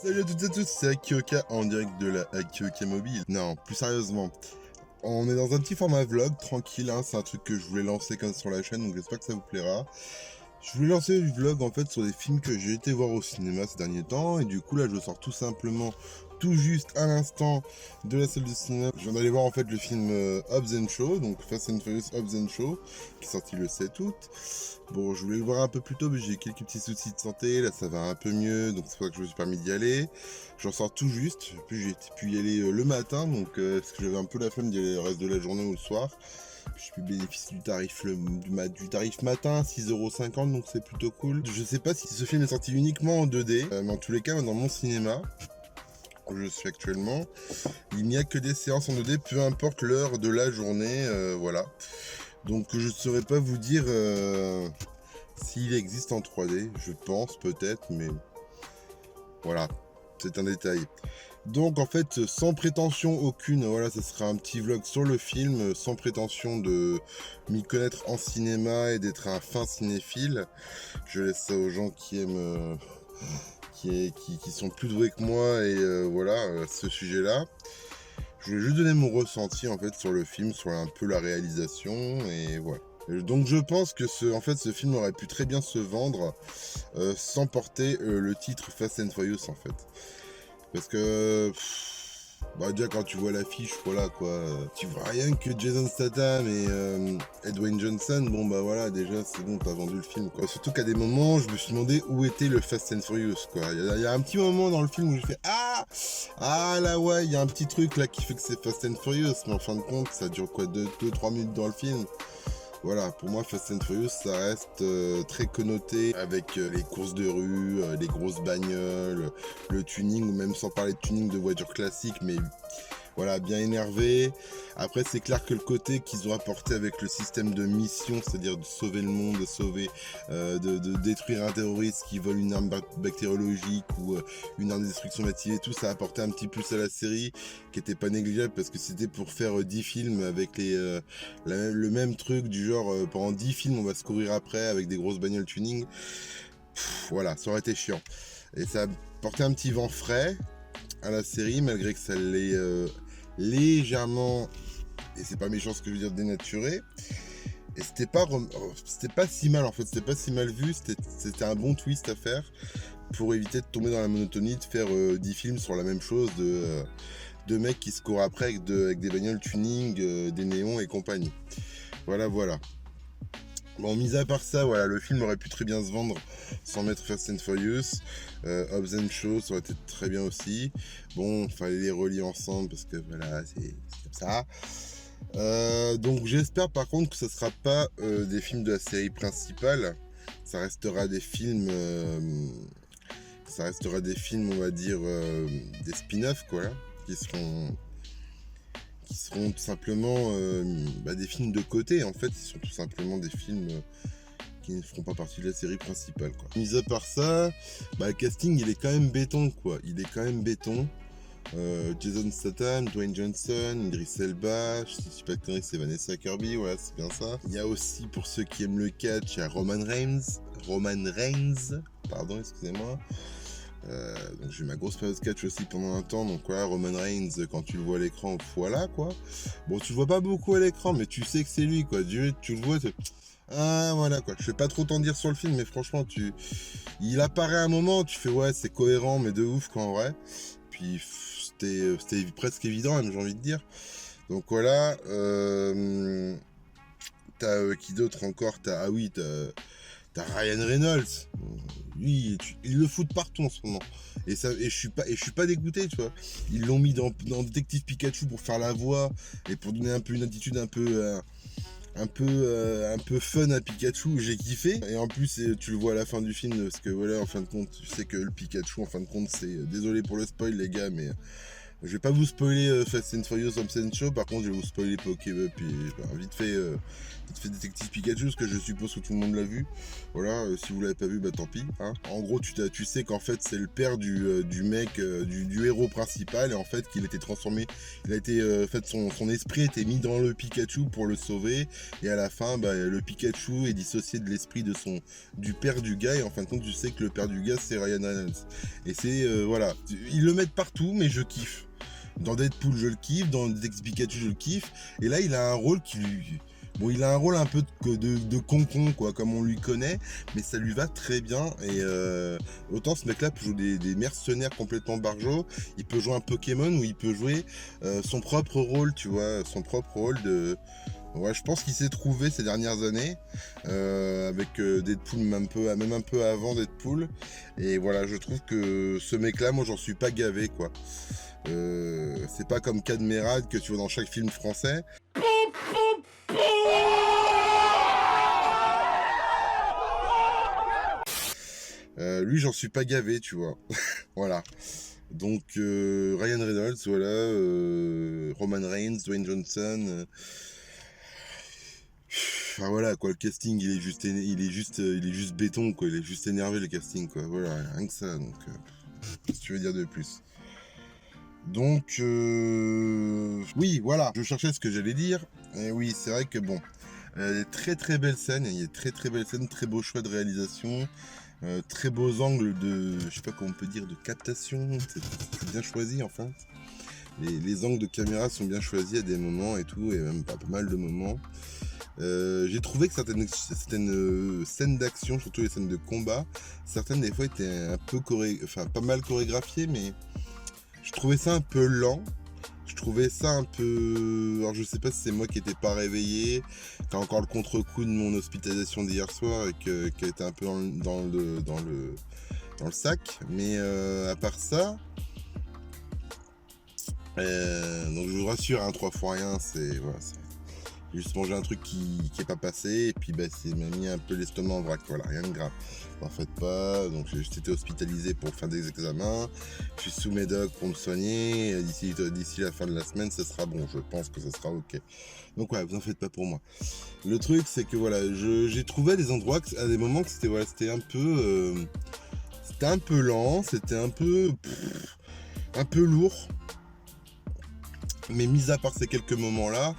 Salut à toutes et à tous, c'est Akioka en direct de la Akioka Mobile. Non, plus sérieusement, on est dans un petit format vlog, tranquille, hein, c'est un truc que je voulais lancer comme sur la chaîne, donc j'espère que ça vous plaira. Je voulais lancer du vlog en fait sur des films que j'ai été voir au cinéma ces derniers temps, et du coup là je sors tout simplement, tout juste à l'instant de la salle de cinéma. Je viens d'aller voir en fait le film Hobbs and Shaw, donc Fast and Furious Hobbs and Shaw, qui est sorti le 7 août. Bon, je voulais le voir un peu plus tôt, mais j'ai quelques petits soucis de santé, là ça va un peu mieux, donc c'est pour ça que je me suis permis d'y aller. J'en sors tout juste, puis j'ai pu y aller le matin, donc parce que j'avais un peu la flemme d'y aller le reste de la journée ou le soir. J'ai pu bénéficier du tarif, du tarif matin, 6,50 €, donc c'est plutôt cool. Je sais pas si ce film est sorti uniquement en 2D, mais en tous les cas, dans mon cinéma, où je suis actuellement, il n'y a que des séances en 2D, peu importe l'heure de la journée, voilà. Donc je ne saurais pas vous dire s'il existe en 3D, je pense peut-être, mais voilà, c'est un détail. Donc en fait, sans prétention aucune, voilà, ce sera un petit vlog sur le film, sans prétention de m'y connaître en cinéma et d'être un fin cinéphile. Je laisse ça aux gens qui aiment, qui sont plus doués que moi et voilà, ce sujet-là. Je voulais juste donner mon ressenti en fait sur le film, sur un peu la réalisation et voilà. Donc je pense que en fait, ce film aurait pu très bien se vendre sans porter le titre Fast and Furious en fait. Parce que, bah déjà quand tu vois l'affiche, voilà quoi, tu vois rien que Jason Statham et Dwayne Johnson, bon bah voilà, déjà c'est bon, t'as vendu le film quoi. Surtout qu'à des moments, je me suis demandé où était le Fast and Furious quoi. Il y a un petit moment dans le film où j'ai fait ah là ouais, il y a un petit truc là qui fait que c'est Fast and Furious, mais en fin de compte, ça dure quoi, 2-3 minutes dans le film. Voilà, pour moi, Fast and Furious, ça reste très connoté avec les courses de rue, les grosses bagnoles, le tuning, ou même sans parler de tuning de voitures classiques, mais voilà, bien énervé. Après, c'est clair que le côté qu'ils ont apporté avec le système de mission, c'est-à-dire de sauver le monde, de sauver, de détruire un terroriste qui vole une arme bactériologique ou une arme de destruction massive et tout, ça a apporté un petit plus à la série qui était pas négligeable parce que c'était pour faire 10 films avec le même truc du genre pendant 10 films on va se courir après avec des grosses bagnoles tuning. Voilà, ça aurait été chiant. Et ça a porté un petit vent frais à la série malgré que ça l'ait légèrement, et c'est pas méchant ce que je veux dire, dénaturé. Et c'était pas si mal en fait, c'était pas si mal vu, c'était un bon twist à faire pour éviter de tomber dans la monotonie de faire 10 films sur la même chose de mecs qui se courent après avec des bagnoles tuning, des néons et compagnie. Voilà, voilà. Bon, mis à part ça, voilà, le film aurait pu très bien se vendre sans mettre Fast and Furious. Hobbs and Shaw, ça aurait été très bien aussi. Bon, fallait les relier ensemble parce que voilà, c'est comme ça. Donc j'espère par contre que ce sera pas des films de la série principale. Ça restera des films, on va dire, des spin-offs, quoi, là, qui seront tout simplement des films de côté. En fait, ils sont tout simplement des films qui ne feront pas partie de la série principale, quoi. Mis à part ça, le casting, il est quand même béton, quoi. Il est quand même béton. Jason Statham, Dwayne Johnson, Idris Elba, je sais pas que c'est Vanessa Kirby, voilà, c'est bien ça. Il y a aussi, pour ceux qui aiment le catch, il y a Roman Reigns, pardon, excusez-moi. Donc j'ai eu ma grosse période de catch aussi pendant un temps, donc voilà, Roman Reigns, quand tu le vois à l'écran, voilà quoi. Bon, tu le vois pas beaucoup à l'écran, mais tu sais que c'est lui quoi, tu le vois, ah voilà quoi. Je vais pas trop t'en dire sur le film, mais franchement, il apparaît à un moment, tu fais ouais, c'est cohérent, mais de ouf quoi en vrai. Puis c'était presque évident, même, j'ai envie de dire. Donc voilà, t'as qui d'autre encore, t'as Ryan Reynolds. Lui, il le fout de partout en ce moment. Et je suis pas dégoûté, tu vois. Ils l'ont mis dans Détective Pikachu pour faire la voix et pour donner un peu une attitude un peu fun à Pikachu. J'ai kiffé. Et en plus, tu le vois à la fin du film parce que voilà, en fin de compte, tu sais que le Pikachu, en fin de compte, c'est désolé pour le spoil, les gars, mais Je vais pas vous spoiler Fast and Furious Hobbs Show, par contre je vais vous spoiler Pokémon, puis vite fait Détective Pikachu, parce que je suppose que tout le monde l'a vu. Voilà, si vous l'avez pas vu, bah tant pis. Hein. En gros, tu sais qu'en fait c'est le père du mec, du héros principal, et en fait qu'il était transformé, il a été, son esprit était mis dans le Pikachu pour le sauver, et à la fin, bah, le Pikachu est dissocié de l'esprit du père du gars, et en fin de compte, tu sais que le père du gars c'est Ryan Reynolds. Et c'est, voilà, ils le mettent partout, mais je kiffe. Dans Deadpool, je le kiffe. Dans Detective Pikachu, je le kiffe. Et là, il a un rôle qui lui... Bon, il a un rôle un peu de con-con, quoi, comme on lui connaît. Mais ça lui va très bien. Et autant ce mec-là peut jouer des mercenaires complètement barjots. Il peut jouer un Pokémon ou il peut jouer son propre rôle, tu vois. Son propre rôle de... Ouais, je pense qu'il s'est trouvé ces dernières années avec Deadpool, même un peu avant Deadpool. Et voilà, je trouve que ce mec-là, moi, j'en suis pas gavé, quoi. C'est pas comme Cadmerade que tu vois dans chaque film français. Lui, j'en suis pas gavé, tu vois. Voilà. Donc, Ryan Reynolds, voilà. Roman Reigns, Dwayne Johnson. Enfin voilà, quoi, le casting, il est juste béton, quoi. Il est juste énervé, le casting, quoi. Voilà, rien que ça. Donc, qu'est-ce que tu veux dire de plus? Donc, oui, voilà, je cherchais ce que j'allais dire. Et oui, c'est vrai que bon, très très belle scène, il y a très très belle scène, très beau choix de réalisation, très beaux angles je sais pas comment on peut dire, de captation, c'est bien choisi enfin. Les angles de caméra sont bien choisis à des moments et tout, et même pas mal de moments. J'ai trouvé que certaines scènes d'action, surtout les scènes de combat, certaines des fois étaient un peu pas mal chorégraphiées, mais je trouvais ça un peu lent. Je trouvais ça un peu... Alors je sais pas si c'est moi qui n'étais pas réveillé, qui a encore le contre-coup de mon hospitalisation d'hier soir et qui a été un peu dans le sac. Mais à part ça... donc je vous rassure, hein, 3 fois rien, j'ai juste mangé un truc qui est pas passé, et puis bah, c'est m'a mis un peu l'estomac en vrac, voilà, rien de grave. En fait pas, donc j'ai juste été hospitalisé pour faire des examens, je suis sous médoc pour me soigner, et d'ici la fin de la semaine, ce sera bon, je pense que ce sera ok. Donc ouais, vous en faites pas pour moi. Le truc, c'est que voilà, j'ai trouvé des endroits, à des moments que c'était un peu lent, c'était un peu lourd, mais mis à part ces quelques moments-là,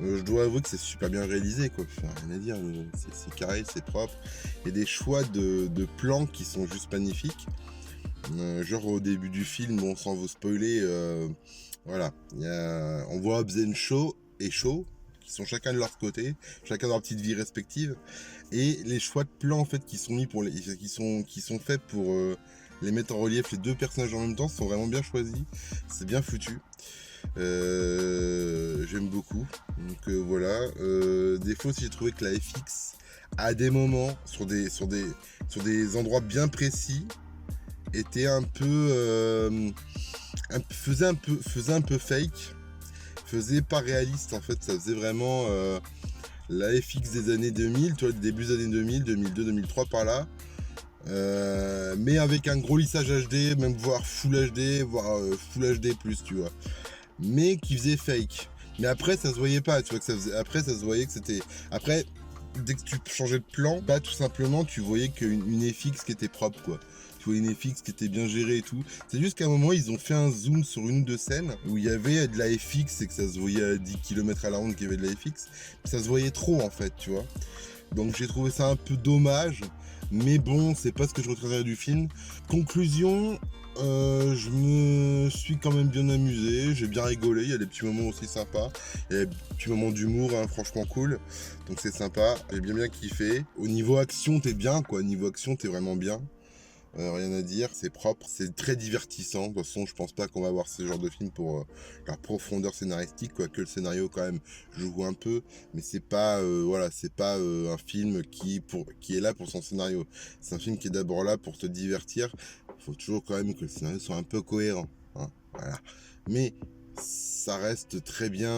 je dois avouer que c'est super bien réalisé, quoi. Enfin, rien à dire, c'est carré, c'est propre. Il y a des choix de plans qui sont juste magnifiques. Genre au début du film, bon, sans vous spoiler, voilà, on voit Hobbs et Shaw, qui sont chacun de leur côté, chacun dans leur petite vie respective. Et les choix de plans en fait qui sont mis qui sont faits pour les mettre en relief les deux personnages en même temps sont vraiment bien choisis. C'est bien foutu. J'aime beaucoup. Donc voilà. Des fois aussi j'ai trouvé que la FX à des moments sur des endroits bien précis était faisait un peu fake, faisait pas réaliste en fait. Ça faisait vraiment la FX des années 2000, tu vois, des débuts des années 2000, 2002, 2003 par là. Mais avec un gros lissage HD, même voire Full HD, voire Full HD+, tu vois. Mais qui faisait fake. Mais après, ça se voyait pas, tu vois, après, ça se voyait que c'était... Après, dès que tu changeais de plan, bah, tout simplement, tu voyais une FX qui était propre, quoi. Tu vois une FX qui était bien gérée et tout. C'est juste qu'à un moment, ils ont fait un zoom sur une ou deux scènes où il y avait de la FX et que ça se voyait à 10 km à la ronde qu'il y avait de la FX. Ça se voyait trop, en fait, tu vois. Donc j'ai trouvé ça un peu dommage. Mais bon, c'est pas ce que je retiendrai du film. Conclusion, je me suis quand même bien amusé, j'ai bien rigolé, il y a des petits moments aussi sympas, il y a des petits moments d'humour, hein, franchement cool, donc c'est sympa, j'ai bien kiffé. Au niveau action, t'es bien, quoi, niveau action, t'es vraiment bien. Rien à dire, c'est propre, c'est très divertissant. De toute façon, je pense pas qu'on va voir ce genre de film pour leur profondeur scénaristique, quoique le scénario quand même joue un peu, mais c'est pas voilà, c'est pas un film qui est là pour son scénario. C'est un film qui est d'abord là pour te divertir. Il faut toujours quand même que le scénario soit un peu cohérent, hein, voilà. Mais ça reste très bien,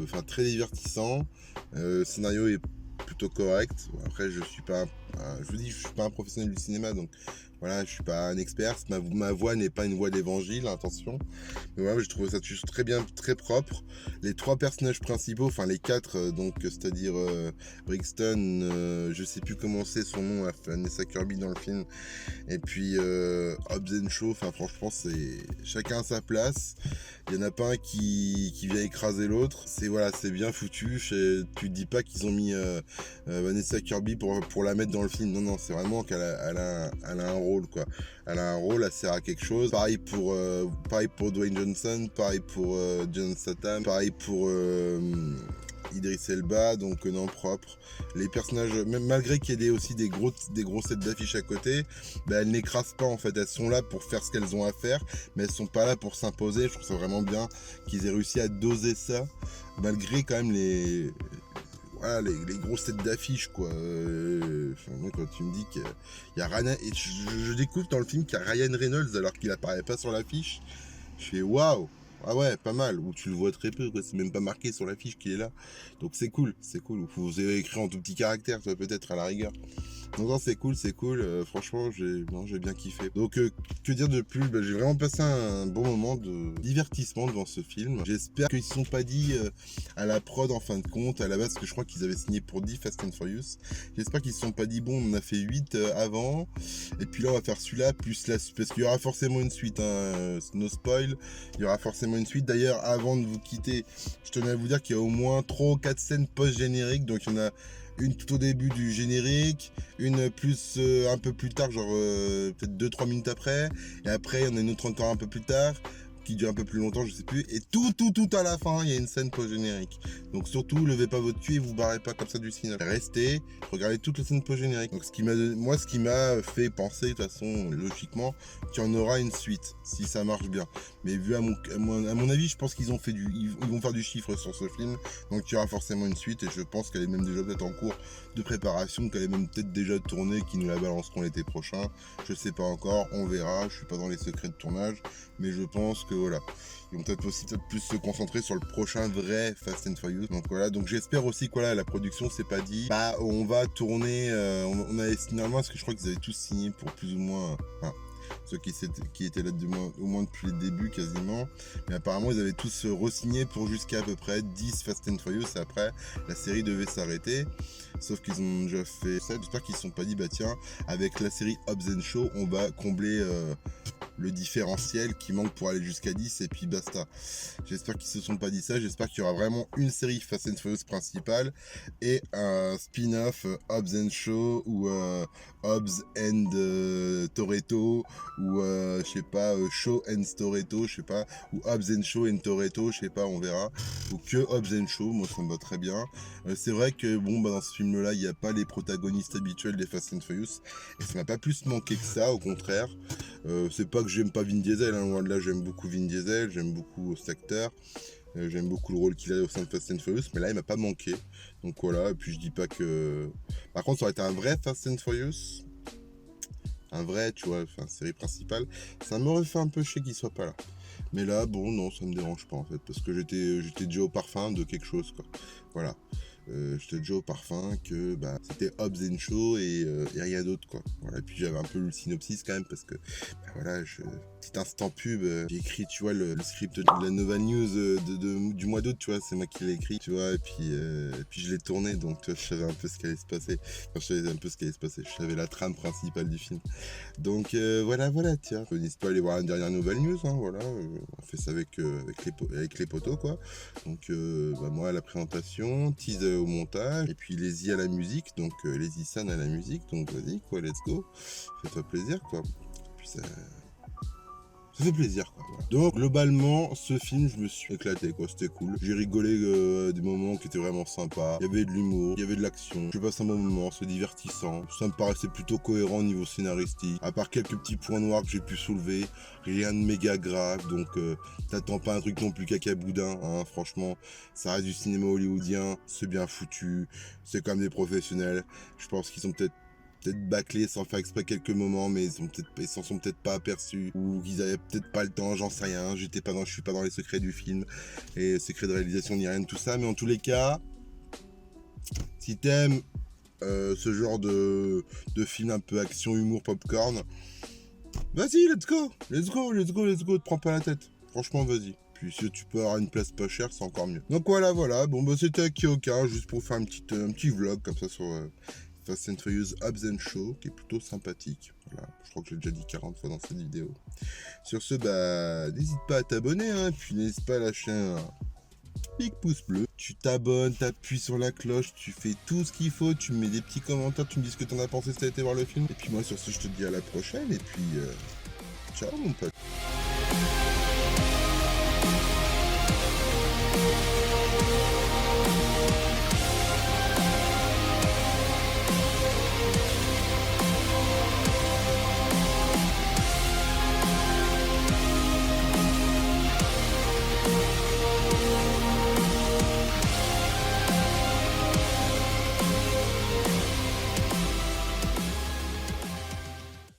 enfin très divertissant. Le scénario est plutôt correct. Après, je suis pas Je vous dis, je suis pas un professionnel du cinéma, donc voilà, je suis pas un expert. Ma voix n'est pas une voix d'évangile, attention. Mais voilà, j'ai trouvé ça juste très bien, très propre. Les 3 personnages principaux, enfin les 4, donc c'est-à-dire Brixton, je sais plus comment c'est son nom, Vanessa Kirby dans le film, et puis Hobbs and Shaw, enfin franchement, c'est chacun à sa place. Il y en a pas un qui vient écraser l'autre. C'est bien foutu. Tu te dis pas qu'ils ont mis Vanessa Kirby pour la mettre dans le film. Non, c'est vraiment qu'elle elle a un rôle, quoi. Elle a un rôle, elle sert à quelque chose. Pareil pour Dwayne Johnson, pareil pour John Statham, pareil pour Idris Elba, donc non, propre. Les personnages, même malgré qu'il y ait aussi des gros sets d'affiches à côté, elles n'écrasent pas en fait. Elles sont là pour faire ce qu'elles ont à faire, mais elles sont pas là pour s'imposer. Je trouve ça vraiment bien qu'ils aient réussi à doser ça, malgré quand même les gros sets d'affiches, quoi. Moi, quand tu me dis qu'il y a Ryan, et je découvre dans le film qu'il y a Ryan Reynolds alors qu'il apparaît pas sur l'affiche, je fais waouh! Ah ouais, pas mal. Ou tu le vois très peu, quoi. C'est même pas marqué sur l'affiche qu'il est là. Donc c'est cool, c'est cool. Vous avez écrit en tout petit caractère, toi, peut-être à la rigueur. Donc non, c'est cool, c'est cool. Franchement, j'ai bien kiffé. Donc que dire de plus? J'ai vraiment passé un bon moment de divertissement devant ce film. J'espère qu'ils se sont pas dit à la prod en fin de compte, à la base, parce que je crois qu'ils avaient signé pour 10 Fast and Furious. J'espère qu'ils se sont pas dit bon, on en a fait 8 avant, et puis là on va faire celui-là plus la suite, parce qu'il y aura forcément une suite, hein. No spoil, il y aura forcément une suite. D'ailleurs, avant de vous quitter, je tenais à vous dire qu'il y a au moins 3 ou 4 scènes post-génériques. Donc il y en a une tout au début du générique, une plus un peu plus tard, genre peut-être 2-3 minutes après, et après il y en a une autre encore un peu plus tard, qui dure un peu plus longtemps, je sais plus, et tout à la fin, il y a une scène post-générique. Donc surtout, levez pas votre cul et vous barrez pas comme ça du cinéma. Restez, regardez toutes les scènes post-génériques. Donc ce qui m'a fait penser, de toute façon, logiquement, qu'il y en aura une suite, si ça marche bien. Mais vu à mon avis, je pense qu'ils ils vont faire du chiffre sur ce film, donc il y aura forcément une suite, et je pense qu'elle est même déjà peut-être en cours de préparation, qu'elle est même peut-être déjà tournée, qu'ils nous la balanceront l'été prochain. Je sais pas encore, on verra, je suis pas dans les secrets de tournage, mais je pense que voilà, ils vont peut-être plus se concentrer sur le prochain vrai Fast and Furious. Donc voilà, donc j'espère aussi que voilà, la production s'est pas dit on va tourner, on avait finalement, parce que je crois qu'ils avaient tous signé pour plus ou moins, enfin, ceux qui étaient là au moins depuis le début quasiment, mais apparemment ils avaient tous re-signé pour jusqu'à à peu près 10 Fast and Furious, et après la série devait s'arrêter, sauf qu'ils ont déjà fait ça. J'espère qu'ils se sont pas dit tiens, avec la série Hobbs and Shaw on va combler le différentiel qui manque pour aller jusqu'à 10 et puis basta. J'espère qu'ils se sont pas dit ça. J'espère qu'il y aura vraiment une série Fast and Furious principale et un spin-off Hobbs and Shaw ou Hobbs and Toretto, ou je sais pas, Shaw and Toretto, je sais pas, ou Hobbs and Shaw and Toretto, je sais pas, on verra, ou que Hobbs and Shaw. Moi ça me va très bien. C'est vrai que bon, dans ce film là il n'y a pas les protagonistes habituels des Fast and Furious, et ça m'a pas plus manqué que ça, au contraire. C'est pas que j'aime pas Vin Diesel, hein, loin de là, j'aime beaucoup Vin Diesel, j'aime beaucoup cet acteur, j'aime beaucoup le rôle qu'il a au sein de Fast and Furious, mais là il m'a pas manqué. Donc voilà, et puis je dis pas que. Par contre, ça aurait été un vrai Fast and Furious, un vrai, tu vois, enfin, série principale, ça m'aurait fait un peu chier qu'il soit pas là. Mais là, bon, non, ça me dérange pas en fait, parce que j'étais déjà au parfum de quelque chose, quoi. Voilà. J'étais déjà au parfum que c'était Hobbs and Shaw et rien d'autre, quoi. Voilà, et puis j'avais un peu le synopsis quand même, parce que voilà, petit instant pub, j'ai écrit, tu vois, le script de la Nova News du mois d'août, tu vois, c'est moi qui l'ai écrit, tu vois, et puis je l'ai tourné, donc tu vois, je savais un peu ce qui allait se passer. Enfin, je savais un peu ce qui allait se passer, je savais la trame principale du film. Donc voilà, tiens, n'hésite pas à aller voir une dernière nouvelle news, hein, voilà, on fait ça avec les potos, quoi. Donc moi à la présentation, tease au montage, et puis Lazy à la musique, donc Lazy San à la musique, donc vas-y, quoi, let's go, fais-toi plaisir, quoi. Puis ça fait plaisir, quoi. Voilà. Donc globalement, ce film, je me suis éclaté, quoi. C'était cool. J'ai rigolé des moments qui étaient vraiment sympas. Il y avait de l'humour, il y avait de l'action. Je passe un bon moment, c'est divertissant. Ça me paraissait plutôt cohérent au niveau scénaristique. À part quelques petits points noirs que j'ai pu soulever, rien de méga grave. Donc t'attends pas un truc non plus cacaboudin, hein. Franchement, ça reste du cinéma hollywoodien. C'est bien foutu. C'est comme des professionnels. Je pense qu'ils ont peut-être bâclés sans faire exprès quelques moments, mais ils s'en sont peut-être pas aperçus, ou qu'ils avaient peut-être pas le temps, j'en sais rien. Je suis pas dans les secrets du film et secrets de réalisation ni rien de tout ça, mais en tous les cas, si t'aimes ce genre de film un peu action, humour, popcorn, vas-y, let's go, te prends pas la tête. Franchement, vas-y. Puis si tu peux avoir une place pas chère, c'est encore mieux. Donc voilà. Bon, bah c'était Akioka, juste pour faire un petit vlog comme ça sur Fast and Furious Hobbs and Shaw, qui est plutôt sympathique. Voilà, je crois que j'ai déjà dit 40 fois dans cette vidéo. Sur ce, bah, n'hésite pas à t'abonner, hein, puis n'hésite pas à lâcher un big pouce bleu. Tu t'abonnes, t'appuies sur la cloche, tu fais tout ce qu'il faut, tu me mets des petits commentaires, tu me dis ce que t'en as pensé si t'as été voir le film. Et puis moi, sur ce, je te dis à la prochaine, et puis ciao mon pote.